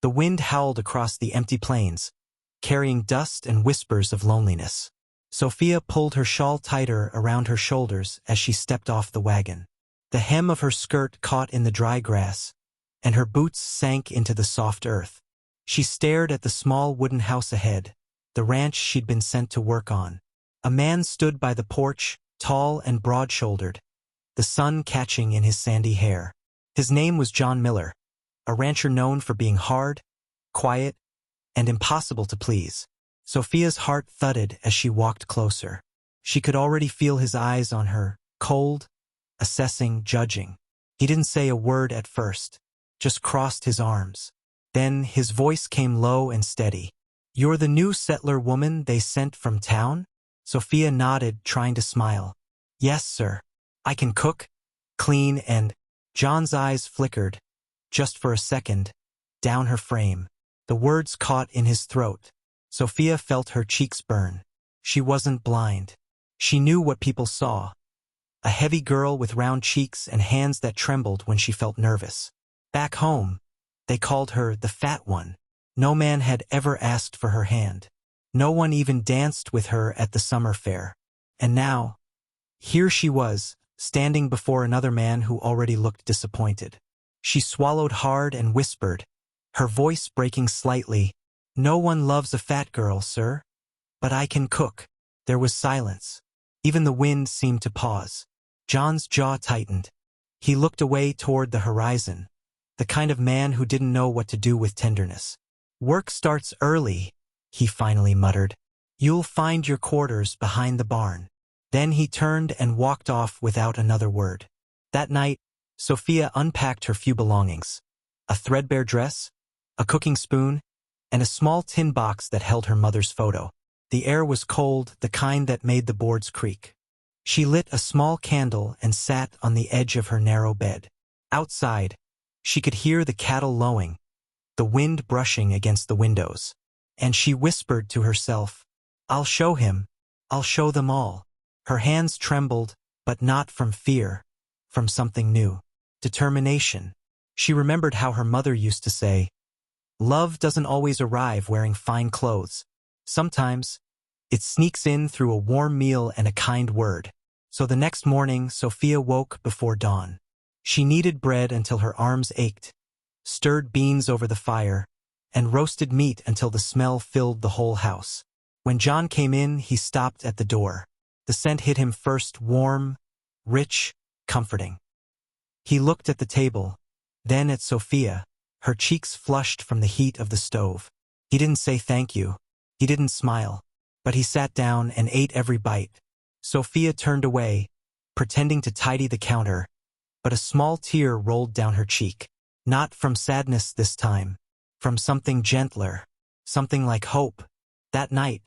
The wind howled across the empty plains, carrying dust and whispers of loneliness. Sophia pulled her shawl tighter around her shoulders as she stepped off the wagon. The hem of her skirt caught in the dry grass, and her boots sank into the soft earth. She stared at the small wooden house ahead, the ranch she'd been sent to work on. A man stood by the porch, tall and broad-shouldered, the sun catching in his sandy hair. His name was John Miller, a rancher known for being hard, quiet, and impossible to please. Sophia's heart thudded as she walked closer. She could already feel his eyes on her, cold, assessing, judging. He didn't say a word at first, just crossed his arms. Then his voice came low and steady. "You're the new settler woman they sent from town?" Sophia nodded, trying to smile. "Yes, sir. I can cook, clean, and—" John's eyes flickered, just for a second, down her frame. The words caught in his throat. Sophia felt her cheeks burn. She wasn't blind. She knew what people saw. A heavy girl with round cheeks and hands that trembled when she felt nervous. Back home, they called her the fat one. No man had ever asked for her hand. No one even danced with her at the summer fair. And now, here she was, standing before another man who already looked disappointed. She swallowed hard and whispered, her voice breaking slightly, "No one loves a fat girl, sir. But I can cook." There was silence. Even the wind seemed to pause. John's jaw tightened. He looked away toward the horizon, the kind of man who didn't know what to do with tenderness. "Work starts early," he finally muttered. "You'll find your quarters behind the barn." Then he turned and walked off without another word. That night, Sophia unpacked her few belongings: a threadbare dress, a cooking spoon, and a small tin box that held her mother's photo. The air was cold, the kind that made the boards creak. She lit a small candle and sat on the edge of her narrow bed. Outside, she could hear the cattle lowing, the wind brushing against the windows. And she whispered to herself, "I'll show him. I'll show them all." Her hands trembled, but not from fear, from something new. Determination. She remembered how her mother used to say, "Love doesn't always arrive wearing fine clothes. Sometimes, it sneaks in through a warm meal and a kind word." So the next morning, Sophia woke before dawn. She kneaded bread until her arms ached, stirred beans over the fire, and roasted meat until the smell filled the whole house. When John came in, he stopped at the door. The scent hit him first, warm, rich, comforting. He looked at the table, then at Sophia, her cheeks flushed from the heat of the stove. He didn't say thank you. He didn't smile. But he sat down and ate every bite. Sophia turned away, pretending to tidy the counter, but a small tear rolled down her cheek. Not from sadness this time, from something gentler, something like hope. That night,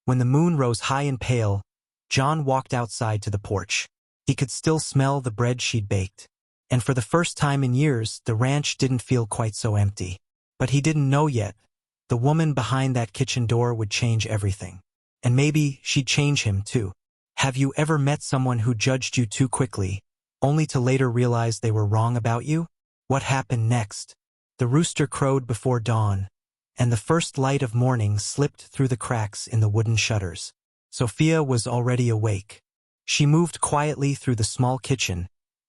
when the moon rose high and pale, John walked outside to the porch. He could still smell the bread she'd baked. And for the first time in years, the ranch didn't feel quite so empty. But he didn't know yet. The woman behind that kitchen door would change everything. And maybe she'd change him too. Have you ever met someone who judged you too quickly, only to later realize they were wrong about you? What happened next? The rooster crowed before dawn, and the first light of morning slipped through the cracks in the wooden shutters. Sophia was already awake. She moved quietly through the small kitchen,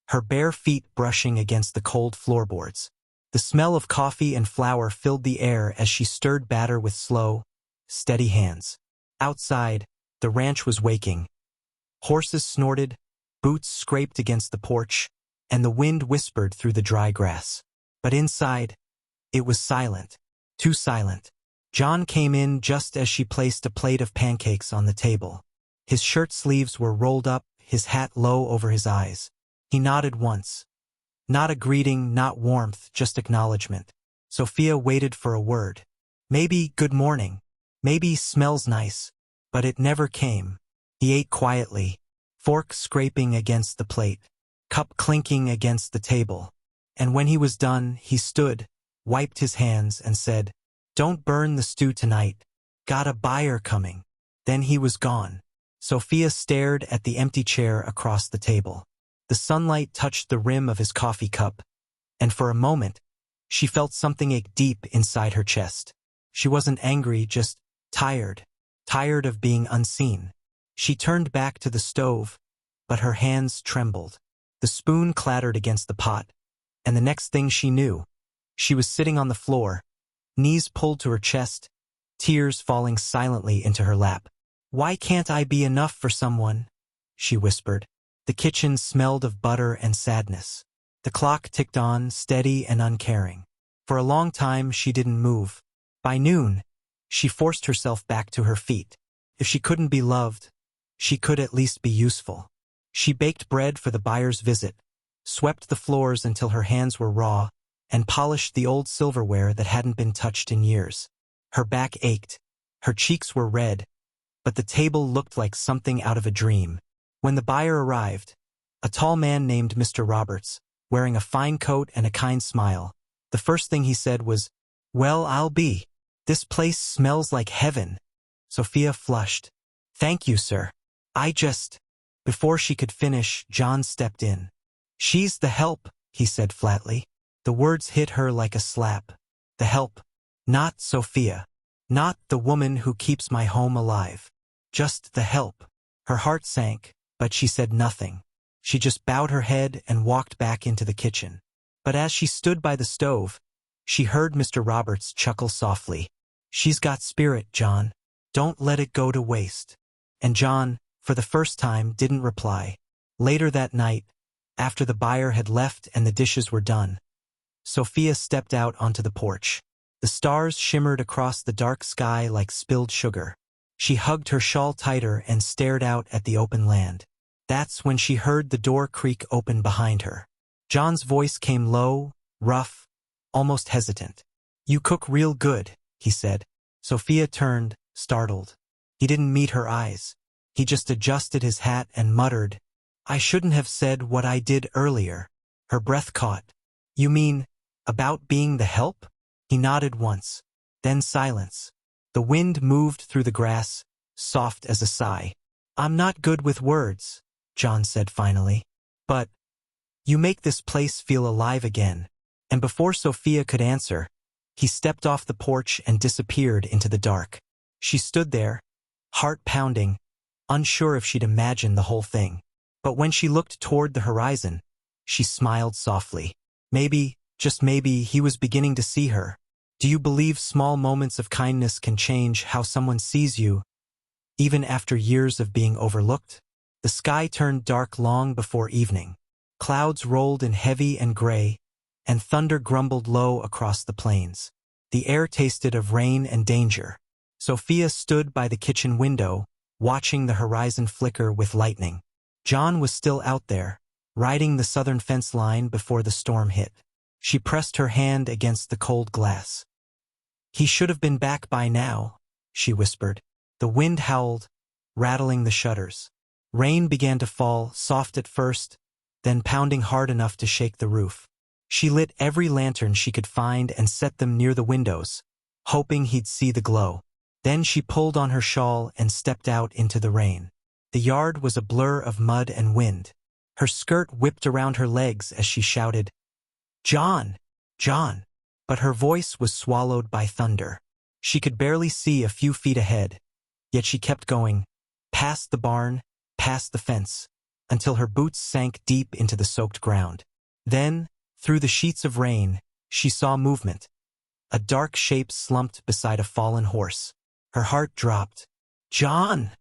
her bare feet brushing against the cold floorboards. The smell of coffee and flour filled the air as she stirred batter with slow, steady hands. Outside, the ranch was waking. Horses snorted, boots scraped against the porch, and the wind whispered through the dry grass. But inside, it was silent, too silent. John came in just as she placed a plate of pancakes on the table. His shirt sleeves were rolled up, his hat low over his eyes. He nodded once. Not a greeting, not warmth, just acknowledgement. Sophia waited for a word. Maybe good morning. Maybe smells nice. But it never came. He ate quietly, fork scraping against the plate, cup clinking against the table. And when he was done, he stood, wiped his hands, and said, "Don't burn the stew tonight. Got a buyer coming." Then he was gone. Sophia stared at the empty chair across the table. The sunlight touched the rim of his coffee cup, and for a moment, She felt something ache deep inside her chest. She wasn't angry, just tired. Tired of being unseen. She turned back to the stove, but her hands trembled. The spoon clattered against the pot, and the next thing she knew, she was sitting on the floor, knees pulled to her chest, tears falling silently into her lap. "Why can't I be enough for someone?" she whispered. The kitchen smelled of butter and sadness. The clock ticked on, steady and uncaring. For a long time she didn't move. By noon, she forced herself back to her feet. If she couldn't be loved, she could at least be useful. She baked bread for the buyer's visit, swept the floors until her hands were raw, and polished the old silverware that hadn't been touched in years. Her back ached, her cheeks were red, but the table looked like something out of a dream. When the buyer arrived, a tall man named Mr. Roberts, wearing a fine coat and a kind smile, the first thing he said was, "Well, I'll be. This place smells like heaven." Sophia flushed. "Thank you, sir. I just—" Before she could finish, John stepped in. "She's the help," he said flatly. The words hit her like a slap. The help. Not Sophia. Not the woman who keeps my home alive. Just the help. Her heart sank, but she said nothing. She just bowed her head and walked back into the kitchen. But as she stood by the stove, she heard Mr. Roberts chuckle softly. "She's got spirit, John. Don't let it go to waste." And John, for the first time, didn't reply. Later that night, after the buyer had left and the dishes were done, Sophia stepped out onto the porch. The stars shimmered across the dark sky like spilled sugar. She hugged her shawl tighter and stared out at the open land. That's when she heard the door creak open behind her. John's voice came low, rough, almost hesitant. "You cook real good," he said. Sophia turned, startled. He didn't meet her eyes. He just adjusted his hat and muttered, "I shouldn't have said what I did earlier." Her breath caught. "You mean, about being the help?" He nodded once. Then silence. The wind moved through the grass, soft as a sigh. "I'm not good with words," John said finally. "But you make this place feel alive again." And before Sophia could answer, he stepped off the porch and disappeared into the dark. She stood there, heart pounding, unsure if she'd imagined the whole thing. But when she looked toward the horizon, she smiled softly. Maybe, just maybe, he was beginning to see her. Do you believe small moments of kindness can change how someone sees you, even after years of being overlooked? The sky turned dark long before evening. Clouds rolled in heavy and gray, and thunder grumbled low across the plains. The air tasted of rain and danger. Sophia stood by the kitchen window, watching the horizon flicker with lightning. John was still out there, riding the southern fence line before the storm hit. She pressed her hand against the cold glass. "He should have been back by now," she whispered. The wind howled, rattling the shutters. Rain began to fall, soft at first, then pounding hard enough to shake the roof. She lit every lantern she could find and set them near the windows, hoping he'd see the glow. Then she pulled on her shawl and stepped out into the rain. The yard was a blur of mud and wind. Her skirt whipped around her legs as she shouted, "John! John!" But her voice was swallowed by thunder. She could barely see a few feet ahead, yet she kept going, past the barn, past the fence, until her boots sank deep into the soaked ground. Then, through the sheets of rain, she saw movement. A dark shape slumped beside a fallen horse. Her heart dropped. "John!"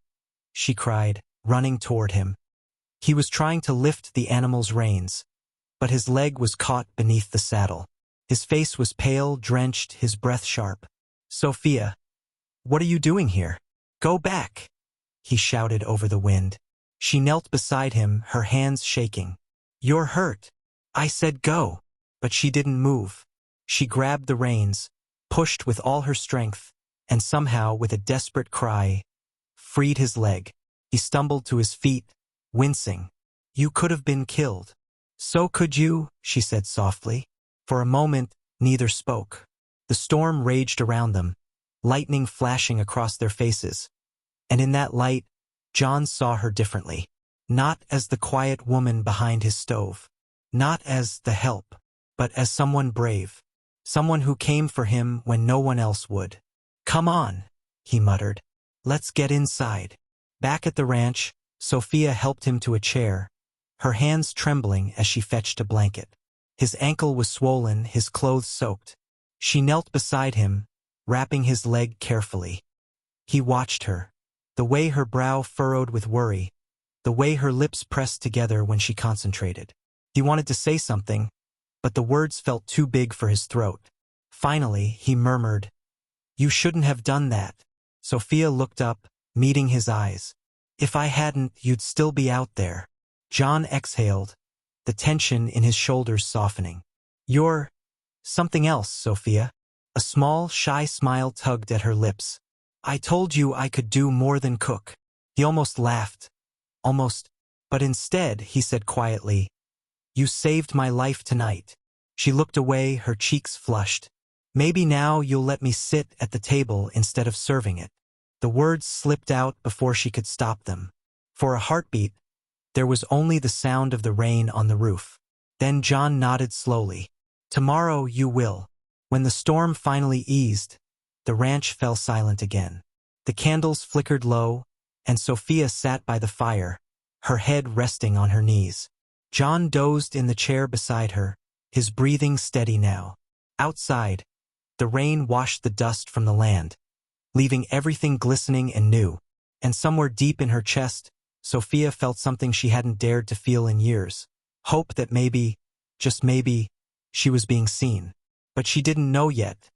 she cried, running toward him. He was trying to lift the animal's reins, but his leg was caught beneath the saddle. His face was pale, drenched, his breath sharp. "Sophia, what are you doing here? Go back!" he shouted over the wind. She knelt beside him, her hands shaking. "You're hurt. I said go." But she didn't move. She grabbed the reins, pushed with all her strength, and somehow, with a desperate cry, freed his leg. He stumbled to his feet, wincing. "You could have been killed." "So could you," she said softly. For a moment, neither spoke. The storm raged around them, lightning flashing across their faces. And in that light, John saw her differently. Not as the quiet woman behind his stove. Not as the help, but as someone brave. Someone who came for him when no one else would. "Come on," he muttered. "Let's get inside." Back at the ranch, Sophia helped him to a chair, her hands trembling as she fetched a blanket. His ankle was swollen, his clothes soaked. She knelt beside him, wrapping his leg carefully. He watched her, the way her brow furrowed with worry, the way her lips pressed together when she concentrated. He wanted to say something, but the words felt too big for his throat. Finally, he murmured, "You shouldn't have done that." Sophia looked up, meeting his eyes. "If I hadn't, you'd still be out there." John exhaled, the tension in his shoulders softening. "You're something else, Sophia." A small, shy smile tugged at her lips. "I told you I could do more than cook." He almost laughed. Almost. But instead, he said quietly, "You saved my life tonight." She looked away, her cheeks flushed. "Maybe now you'll let me sit at the table instead of serving it." The words slipped out before she could stop them. For a heartbeat, there was only the sound of the rain on the roof. Then John nodded slowly. "Tomorrow you will." When the storm finally eased, the ranch fell silent again. The candles flickered low, and Sophia sat by the fire, her head resting on her knees. John dozed in the chair beside her, his breathing steady now. Outside, the rain washed the dust from the land, leaving everything glistening and new. And somewhere deep in her chest, Sophia felt something she hadn't dared to feel in years. Hope that maybe, just maybe, she was being seen. But she didn't know yet.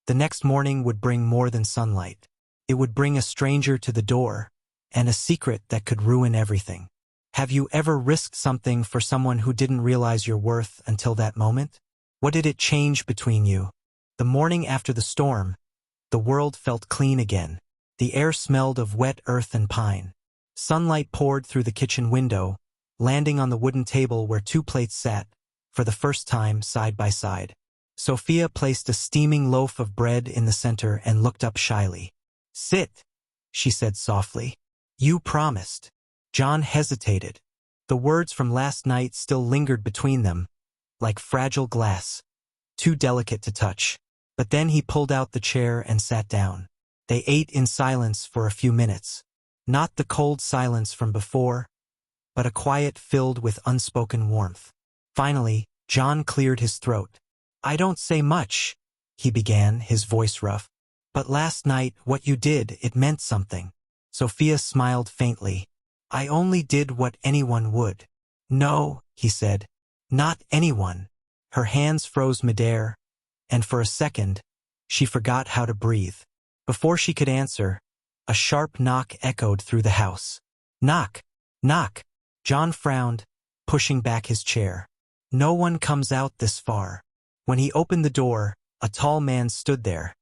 The next morning would bring more than sunlight. It would bring a stranger to the door, and a secret that could ruin everything. Have you ever risked something for someone who didn't realize your worth until that moment? What did it change between you? The morning after the storm, the world felt clean again. The air smelled of wet earth and pine. Sunlight poured through the kitchen window, landing on the wooden table where two plates sat, for the first time side by side. Sophia placed a steaming loaf of bread in the center and looked up shyly. "Sit," she said softly. "You promised." John hesitated. The words from last night still lingered between them, like fragile glass, too delicate to touch. But then he pulled out the chair and sat down. They ate in silence for a few minutes. Not the cold silence from before, but a quiet filled with unspoken warmth. Finally, John cleared his throat. "I don't say much," he began, his voice rough. "But last night, what you did, it meant something." Sophia smiled faintly. "I only did what anyone would." "No," he said, "not anyone." Her hands froze midair, and for a second, she forgot how to breathe. Before she could answer, a sharp knock echoed through the house. "Knock! Knock!" John frowned, pushing back his chair. "No one comes out this far." When he opened the door, a tall man stood there.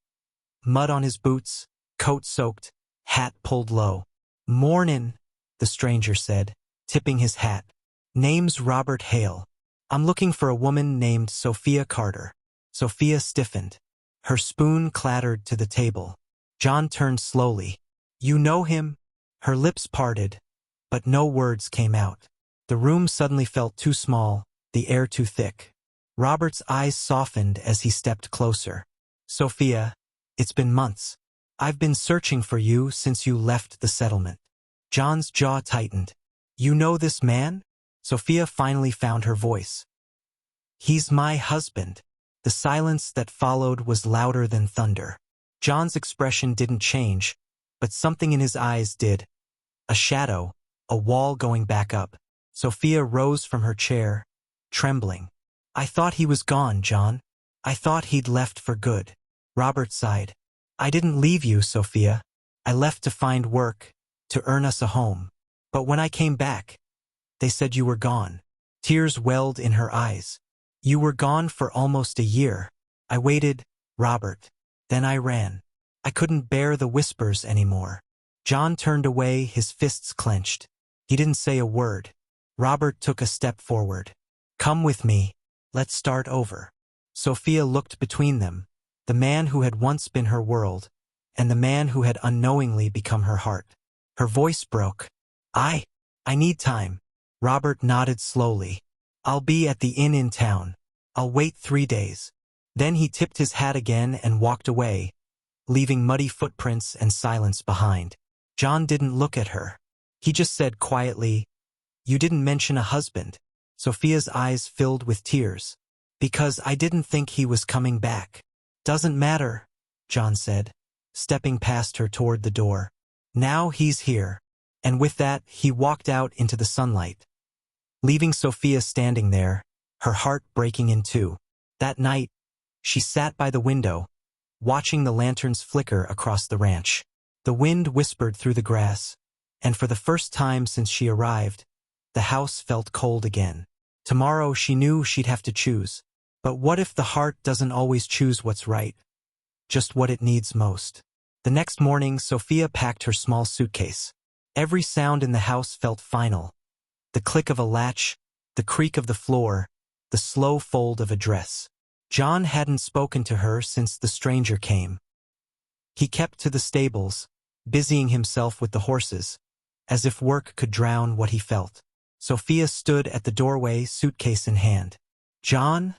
Mud on his boots, coat soaked, hat pulled low. "Mornin'," the stranger said, tipping his hat. "Name's Robert Hale. I'm looking for a woman named Sophia Carter." Sophia stiffened. Her spoon clattered to the table. John turned slowly. "You know him?" Her lips parted, but no words came out. The room suddenly felt too small, the air too thick. Robert's eyes softened as he stepped closer. "Sophia, it's been months. I've been searching for you since you left the settlement." John's jaw tightened. "You know this man?" Sophia finally found her voice. "He's my husband." The silence that followed was louder than thunder. John's expression didn't change, but something in his eyes did. A shadow, a wall going back up. Sophia rose from her chair, trembling. "I thought he was gone, John. I thought he'd left for good." Robert sighed. "I didn't leave you, Sophia. I left to find work, to earn us a home. But when I came back, they said you were gone." Tears welled in her eyes. "You were gone for almost a year. I waited, Robert. Then I ran. I couldn't bear the whispers anymore." John turned away, his fists clenched. He didn't say a word. Robert took a step forward. "Come with me. Let's start over." Sophia looked between them, the man who had once been her world, and the man who had unknowingly become her heart. Her voice broke. I need time." Robert nodded slowly. "I'll be at the inn in town. I'll wait 3 days. Then he tipped his hat again and walked away, leaving muddy footprints and silence behind. John didn't look at her. He just said quietly, "You didn't mention a husband." Sophia's eyes filled with tears. "Because I didn't think he was coming back." "Doesn't matter," John said, stepping past her toward the door. "Now he's here." And with that, he walked out into the sunlight, leaving Sophia standing there, her heart breaking in two. That night, she sat by the window, watching the lanterns flicker across the ranch. The wind whispered through the grass, and for the first time since she arrived, the house felt cold again. Tomorrow she knew she'd have to choose. But what if the heart doesn't always choose what's right? Just what it needs most. The next morning, Sophia packed her small suitcase. Every sound in the house felt final. The click of a latch, the creak of the floor, the slow fold of a dress. John hadn't spoken to her since the stranger came. He kept to the stables, busying himself with the horses, as if work could drown what he felt. Sophia stood at the doorway, suitcase in hand. "John?"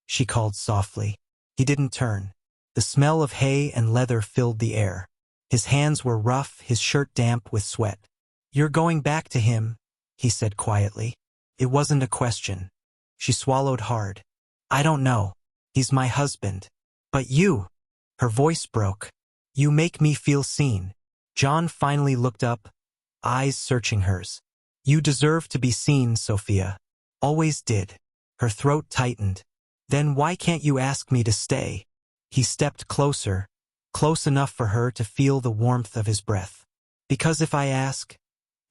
she called softly. He didn't turn. The smell of hay and leather filled the air. His hands were rough, his shirt damp with sweat. "You're going back to him," he said quietly. It wasn't a question. She swallowed hard. "I don't know. He's my husband. But you," her voice broke, "you make me feel seen." John finally looked up, eyes searching hers. "You deserve to be seen, Sophia. Always did." Her throat tightened. "Then why can't you ask me to stay?" He stepped closer, close enough for her to feel the warmth of his breath. "Because if I ask,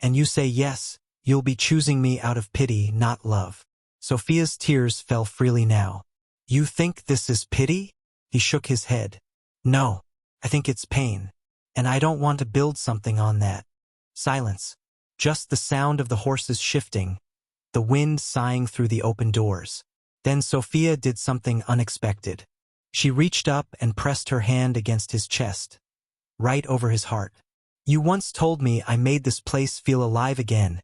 and you say yes, you'll be choosing me out of pity, not love." Sophia's tears fell freely now. "You think this is pity?" He shook his head. "No, I think it's pain. And I don't want to build something on that." Silence. Just the sound of the horses shifting, the wind sighing through the open doors. Then Sophia did something unexpected. She reached up and pressed her hand against his chest, right over his heart. "You once told me I made this place feel alive again,"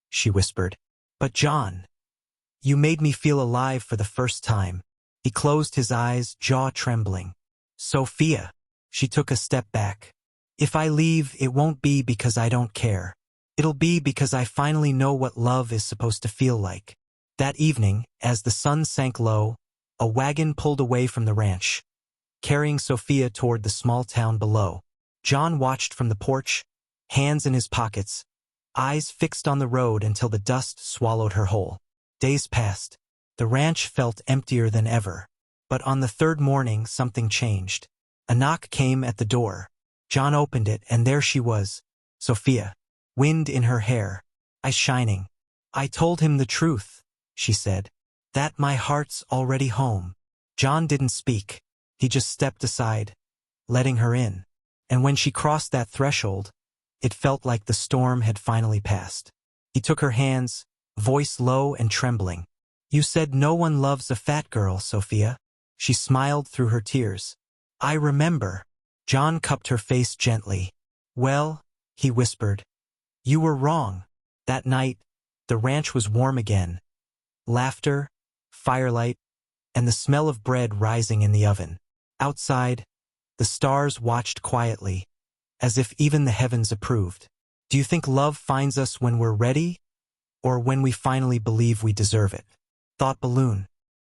she whispered. "But John, you made me feel alive for the first time." He closed his eyes, jaw trembling. "Sophia." She took a step back. "If I leave, it won't be because I don't care. It'll be because I finally know what love is supposed to feel like." That evening, as the sun sank low, a wagon pulled away from the ranch, carrying Sophia toward the small town below. John watched from the porch, hands in his pockets, eyes fixed on the road until the dust swallowed her whole. Days passed. The ranch felt emptier than ever. But on the third morning, something changed. A knock came at the door. John opened it, and there she was, Sophia, wind in her hair, eyes shining. "I told him the truth," she said. "That my heart's already home." John didn't speak. He just stepped aside, letting her in. And when she crossed that threshold, it felt like the storm had finally passed. He took her hands, voice low and trembling. "You said no one loves a fat girl, Sophia." She smiled through her tears. "I remember." John cupped her face gently. "Well," he whispered, "you were wrong." That night, the ranch was warm again. Laughter, firelight, and the smell of bread rising in the oven. Outside, the stars watched quietly, as if even the heavens approved. Do you think love finds us when we're ready, or when we finally believe we deserve it? Thought balloon.